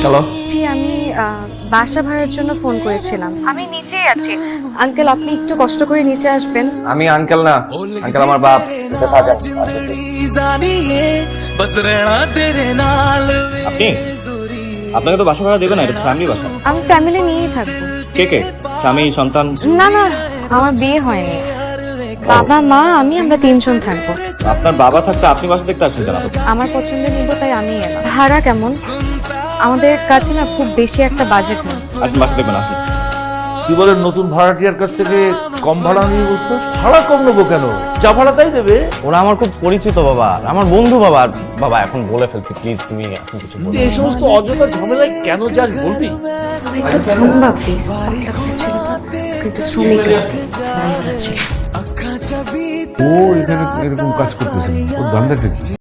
Hello, জি আমি বাসা ভাড়ার জন্য ফোন করেছিলাম। আমি নিচেই আছি আঙ্কেল, আপনি একটু কষ্ট করে নিচে আসবেন। আমি আঙ্কেল না, আঙ্কেল আমার বাপ। নিচে থাকেন, আসছি। আপনি আপনাকে তো বাসা ভাড়া দেবে না, এটা ফ্যামিলি বাসা। আমি ফ্যামিলি নিয়েই থাকবো। কে কে? স্বামী, সন্তান? না না, আমার বিয়ে হয়নি। বাবা মা আমরা তিনজন থাকবো। আপনার বাবা থাকতে আপনি বাসা দেখতে আসছেন কেন? আমার পছন্দের নিব, তাই আমি এলাম। ভাড়া কেমন? আমাদের কাছে না খুব বেশি একটা বাজেট নেই। আসেন, বাসা দেখবেন, আসেন। কি বলেন, নতুন ভাড়াটিয়ার কাছ থেকে কম ভাড়া নিয়ে বলছো? ভাড়া কম নেবো কেন? যা ভাড়া তাই দেবে। ওরা আমার খুব পরিচিত বাবা, আমার বন্ধু বাবা। আর বাবা এখন বলে ফেলছি, প্লিজ তুমি এখন কিছু বলো। এই সমস্ত অযথা ঝামেলায় কেন যাস বলবি? ও এখানে এরকম কাজ করতেছে, ওর ধান্দাটা কি?